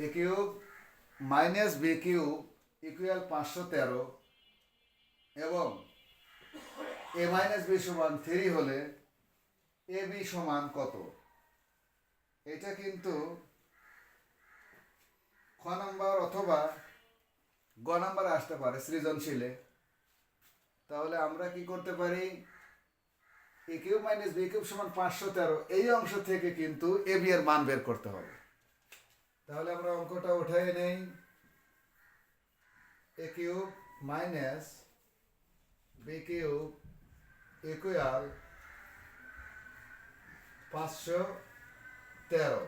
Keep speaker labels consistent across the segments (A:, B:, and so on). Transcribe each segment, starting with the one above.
A: এ cube minus B cube equal 513 এবং এ minus B সমান 3 হলে এ বি সমান কত? এটা কিন্তু খ নাম্বার অথবা গ নাম্বার আসতে পারে সৃজনশীলে। তাহলে আমরা কি করতে পারি, এ কিউব মাইনাস বি কিউব সমান 513 এই অংশ থেকে কিন্তু এ বি এর মান বের করতে হবে। তাহলে আমরা অঙ্কটা উঠাই নেই। A cube minus B cube equal 513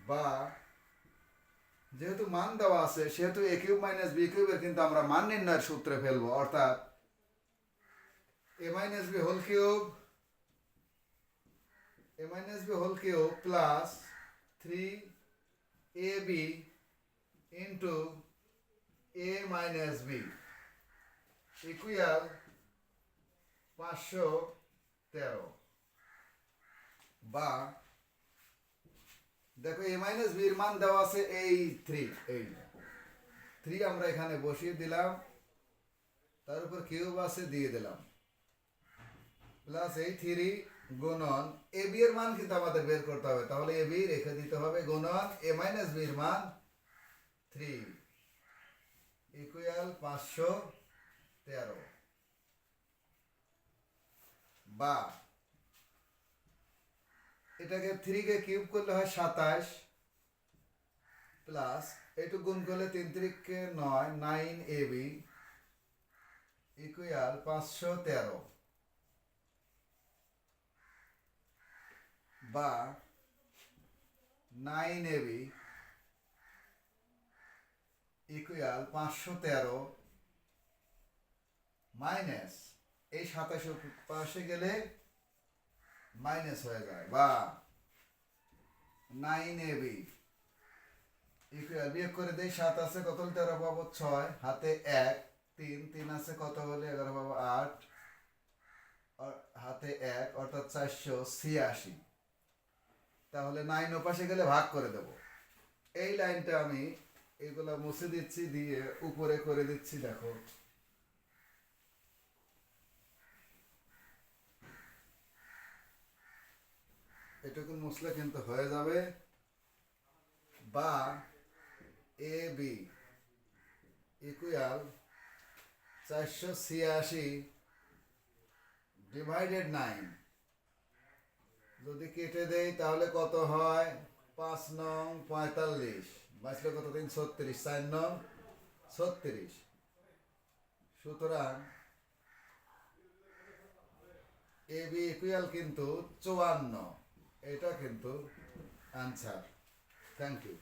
A: বা যেহেতু মান দেওয়া আছে সেহেতু এ কিউব মাইনাস বি কিউবের কিন্তু আমরা মান নির্ণয়ের সূত্রে ফেলবো, অর্থাৎ A minus B whole cube plus 3ab into A minus B equal 513 বা দেখো এ মাইনাস বির মান দেওয়া আছে এই 3 আমরা এখানে বসিয়ে দিলাম, তার উপর কিউব আছে দিয়ে দিলাম, প্লাস এই 3 গুণন এ বি এর মান কিন্তু আমাদের বের করতে হবে। তাহলে এ বি রেখে দিতে হবে গুণন এ মাইনাস বির মান 3 ইকুয়াল 513 বা এটাকে 3 কে কিউব করলে হয় 27 প্লাস এইটু গুণ করলে 3 3 9 9ab ইকুয়াল 513 বা 9ab ইকুয়াল 513 মাইনাস এই 27 পাশে গেলে মাইনাস হয়ে যায়, বা 9ab ইকুয়াল বিয়োগ করে দেই 7 আছে কত হলে 13 পাবো 6, হাতে 1 3 3 আছে কত হলে 11 পাবো 8, হাতে 1 অর্থাৎ 486। তাহলে 9 ওপাশে গেলে ভাগ করে দেব। এই লাইনটা আমি এগুলা মুছে দিচ্ছি, দিয়ে উপরে করে দিচ্ছি। দেখো এটুকু মুছলে কিন্তু হয়ে যাবে, বা এ বি ইকুয়াল 486 ডিভাইডেড 9 যদি কেটে দেই তাহলে কত হয়, 5 নং 45 বাঁচলে কত 3 36, 4 নং 36। সুতরাং এ বি ইকুয়াল কিন্তু 54, এটা কিন্তু আনসার। Thank you.